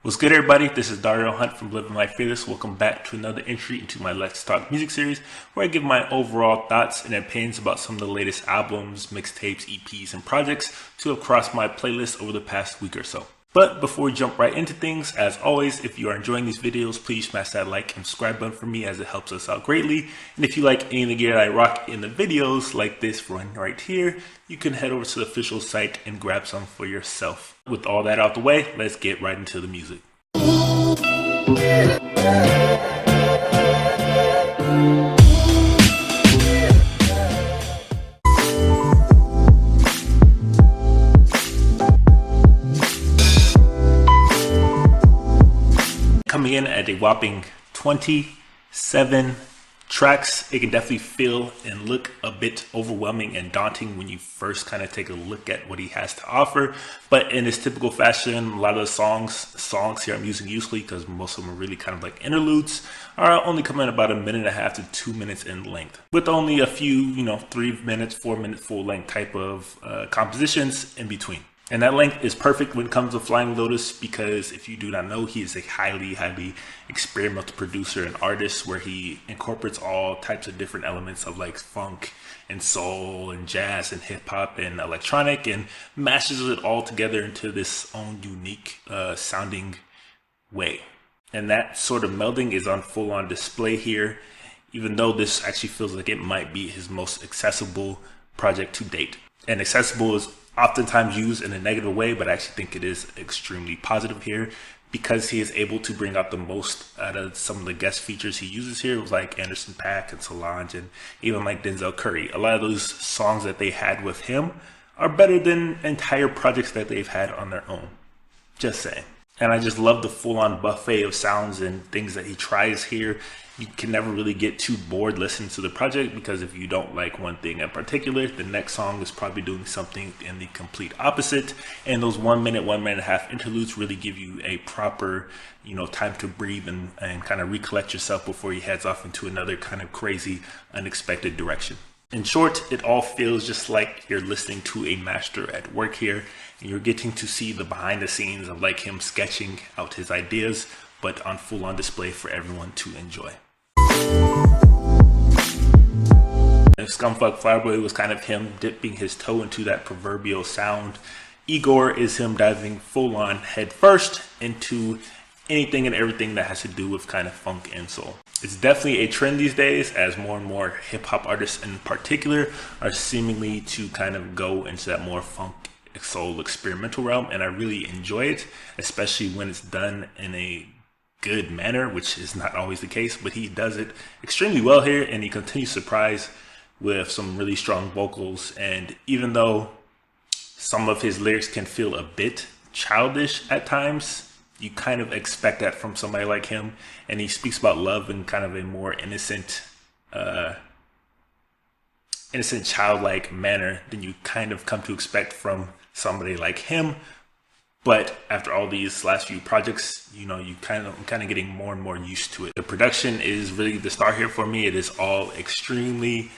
What's good, everybody? This is Dario Hunt from Living Life Fearless. Welcome back to another entry into my Let's Talk Music series, where I give my overall thoughts and opinions about some of the latest albums, mixtapes, EPs, and projects to have crossed my playlist over the past week or so. But before we jump right into things, as always, if you are enjoying these videos, please smash that like and subscribe button for me, as it helps us out greatly. And if you like any of the gear that I rock in the videos, like this one right here, you can head over to the official site and grab some for yourself. With all that out the way, let's get right into the music. Coming in at a whopping 27 tracks, it can definitely feel and look a bit overwhelming and daunting when you first kind of take a look at what he has to offer. But in his typical fashion, a lot of the songs here I'm using usually because most of them are really kind of like interludes, are only coming in about 1.5 minutes to 2 minutes in length, with only a few, 3 minutes, 4 minute full length type of compositions in between. And that length is perfect when it comes to Flying Lotus, because if you do not know, he is a highly experimental producer and artist, where he incorporates all types of different elements of like funk and soul and jazz and hip hop and electronic, and mashes it all together into this own unique sounding way. And that sort of melding is on full on display here, even though this actually feels like it might be his most accessible project to date. And accessible is oftentimes used in a negative way, but I actually think it is extremely positive here, because he is able to bring out the most out of some of the guest features he uses here, like Anderson .Paak and Solange, and even like Denzel Curry. A lot of those songs that they had with him are better than entire projects that they've had on their own. Just saying. And I just love the full-on buffet of sounds and things that he tries here. You can never really get too bored listening to the project, because if you don't like one thing in particular, the next song is probably doing something in the complete opposite. And those 1 minute, 1.5 minute interludes really give you a proper, time to breathe and kind of recollect yourself before he heads off into another kind of crazy, unexpected direction. In short, it all feels just like you're listening to a master at work here, and you're getting to see the behind the scenes of like him sketching out his ideas, but on full on display for everyone to enjoy. If Scumfuck Flyboy was kind of him dipping his toe into that proverbial sound, Igor is him diving full on head first into anything and everything that has to do with kind of funk and soul. It's definitely a trend these days, as more and more hip hop artists in particular are seemingly to kind of go into that more funk, soul, experimental realm, and I really enjoy it, especially when it's done in a good manner, which is not always the case, but he does it extremely well here, and he continues to surprise with some really strong vocals. And even though some of his lyrics can feel a bit childish at times, you kind of expect that from somebody like him, and he speaks about love in kind of a more innocent childlike manner than you kind of come to expect from somebody like him. But after all these last few projects, I'm kind of getting more and more used to it. The production is really the star here for me. It is all extremely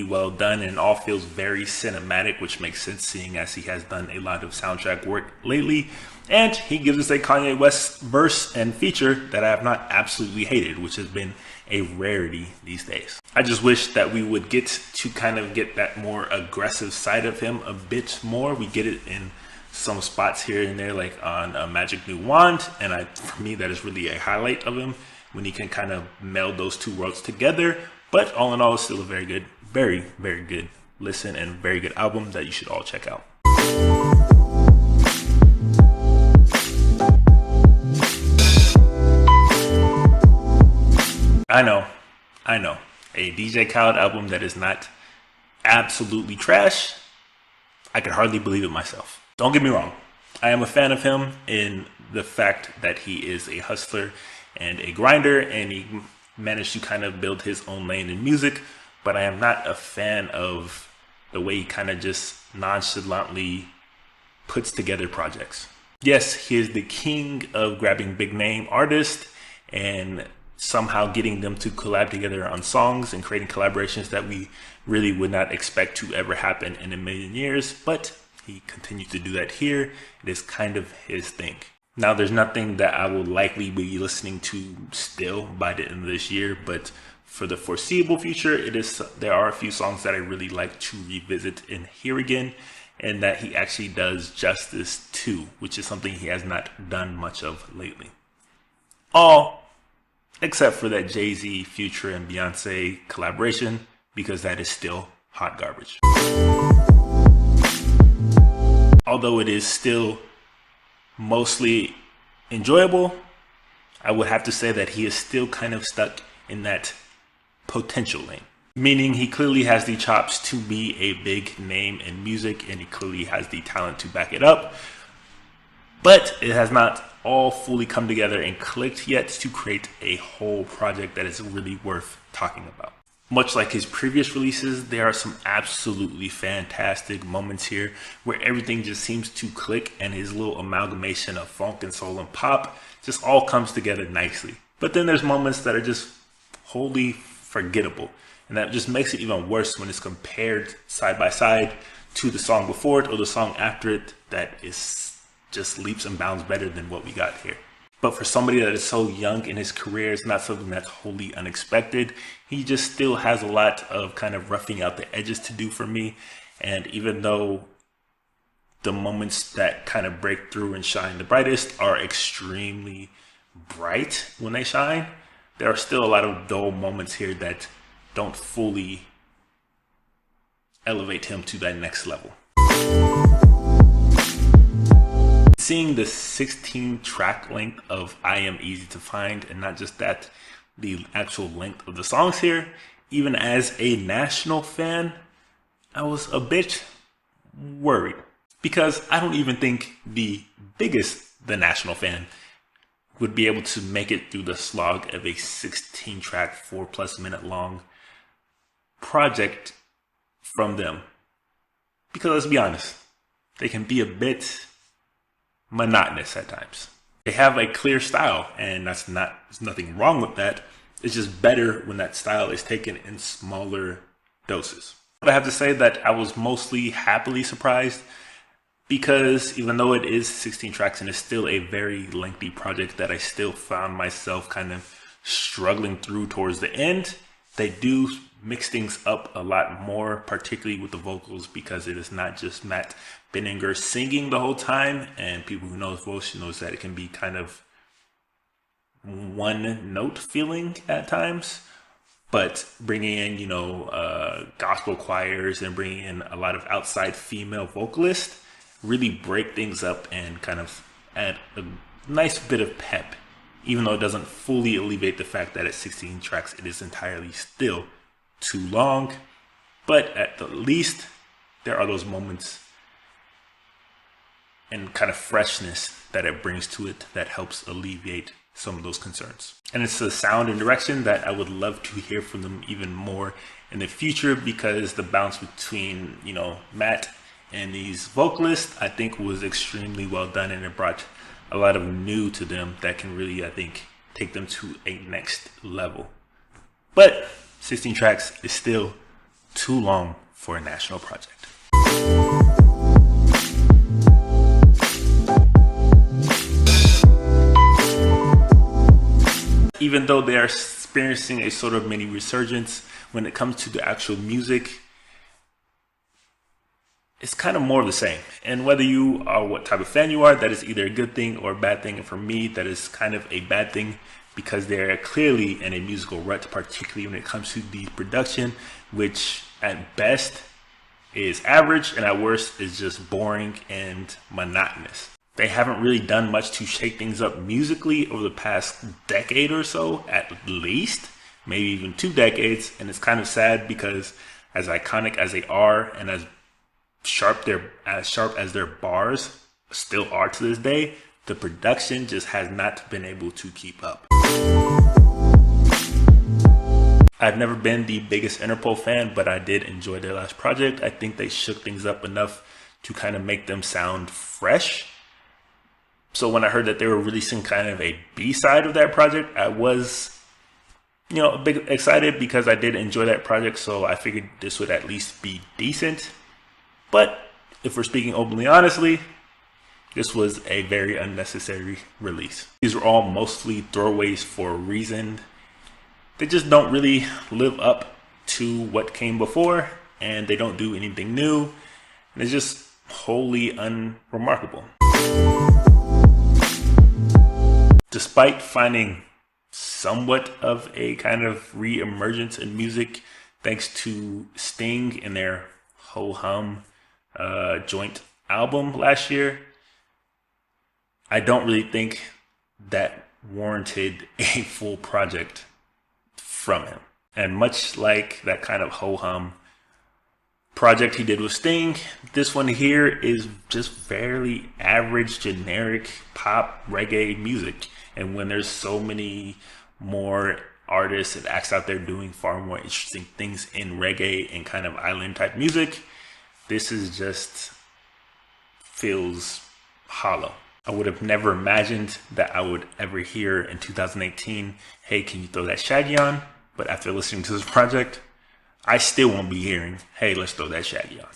well done, and all feels very cinematic, which makes sense seeing as he has done a lot of soundtrack work lately. And he gives us a Kanye West verse and feature that I have not absolutely hated, which has been a rarity these days. I just wish that we would get to kind of get that more aggressive side of him a bit more. We get it in some spots here and there, like on a Magic New Wand, and for me that is really a highlight of him, when he can kind of meld those two worlds together. But all in all, it's still a very good, very good listen, and very good album that you should all check out. I know, a DJ Khaled album that is not absolutely trash. I could hardly believe it myself. Don't get me wrong, I am a fan of him in the fact that he is a hustler and a grinder, and he managed to kind of build his own lane in music, but I am not a fan of the way he kind of just nonchalantly puts together projects. Yes, he is the king of grabbing big name artists and somehow getting them to collab together on songs and creating collaborations that we really would not expect to ever happen in a million years, but he continues to do that here. It is kind of his thing. Now, there's nothing that I will likely be listening to still by the end of this year, but for the foreseeable future, there are a few songs that I really like to revisit and hear again, and that he actually does justice to, which is something he has not done much of lately. All except for that Jay-Z, Future, and Beyonce collaboration, because that is still hot garbage. Although it is still mostly enjoyable, I would have to say that he is still kind of stuck in that potential lane. Meaning he clearly has the chops to be a big name in music, and he clearly has the talent to back it up. But it has not all fully come together and clicked yet to create a whole project that is really worth talking about. Much like his previous releases, there are some absolutely fantastic moments here where everything just seems to click, and his little amalgamation of funk and soul and pop just all comes together nicely. But then there's moments that are just wholly forgettable. And that just makes it even worse when it's compared side by side to the song before it or the song after it that is just leaps and bounds better than what we got here. But for somebody that is so young in his career, it's not something that's wholly unexpected. He just still has a lot of kind of roughing out the edges to do for me. And even though the moments that kind of break through and shine the brightest are extremely bright when they shine, there are still a lot of dull moments here that don't fully elevate him to that next level. Seeing the 16 track length of I Am Easy to Find, and not just that, the actual length of the songs here, even as a national fan, I was a bit worried, because I don't even think the national fan would be able to make it through the slog of a 16 track, 4+ minute long project from them. Because let's be honest, they can be a bit monotonous at times. They have a clear style, and there's nothing wrong with that. It's just better when that style is taken in smaller doses. But I have to say that I was mostly happily surprised, because even though it is 16 tracks and it's still a very lengthy project that I still found myself kind of struggling through towards the end, they do mix things up a lot more, particularly with the vocals, because it is not just Matt Benninger singing the whole time. And people who know his voice knows that it can be kind of one note feeling at times. But bringing in, gospel choirs and bringing in a lot of outside female vocalists really break things up and kind of add a nice bit of pep, even though it doesn't fully alleviate the fact that at 16 tracks it is entirely still too long. But at the least, there are those moments and kind of freshness that it brings to it that helps alleviate some of those concerns. And it's a sound and direction that I would love to hear from them even more in the future, because the bounce between, Matt and these vocalists, I think, was extremely well done, and it brought a lot of new to them that can really, I think, take them to a next level. But 16 tracks is still too long for a national project. Even though they are experiencing a sort of mini resurgence when it comes to the actual music, it's kind of more of the same. And whether you are what type of fan you are, that is either a good thing or a bad thing. And for me, that is kind of a bad thing, because they're clearly in a musical rut, particularly when it comes to the production, which at best is average and at worst is just boring and monotonous. They haven't really done much to shake things up musically over the past decade or so, at least, maybe even 2 decades. And it's kind of sad, because as iconic as they are and as sharp as their bars still are to this day, the production just has not been able to keep up. I've never been the biggest Interpol fan, but I did enjoy their last project. I think they shook things up enough to kind of make them sound fresh. So when I heard that they were releasing kind of a B-side of that project, I was, a bit excited, because I did enjoy that project. So I figured this would at least be decent. But if we're speaking openly honestly, This was a very unnecessary release. These were all mostly throwaways for a reason. They just don't really live up to what came before, and they don't do anything new, and it's just wholly unremarkable. Despite finding somewhat of a kind of re-emergence in music thanks to Sting and their Ho Hum joint album last year, I don't really think that warranted a full project from him. And much like that kind of Ho Hum project he did with Sting, this one here is just fairly average, generic pop reggae music. And when there's so many more artists and acts out there doing far more interesting things in reggae and kind of island type music, this is just feels hollow. I would have never imagined that I would ever hear in 2018, hey, can you throw that Shaggy on? But after listening to this project, I still won't be hearing, hey, let's throw that Shaggy on.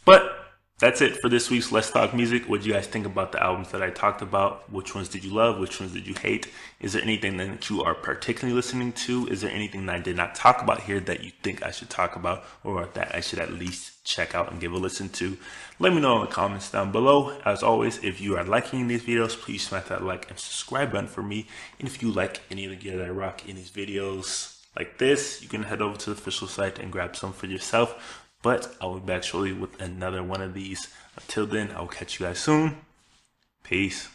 But that's it for this week's Let's Talk Music. What do you guys think about the albums that I talked about? Which ones did you love? Which ones did you hate? Is there anything that you are particularly listening to? Is there anything that I did not talk about here that you think I should talk about, or that I should at least check out and give a listen to? Let me know in the comments down below. As always, if you are liking these videos, please smash that like and subscribe button for me. And if you like any of the gear that I rock in these videos like this, you can head over to the official site and grab some for yourself. But I will be back shortly with another one of these. Until then, I will catch you guys soon. Peace.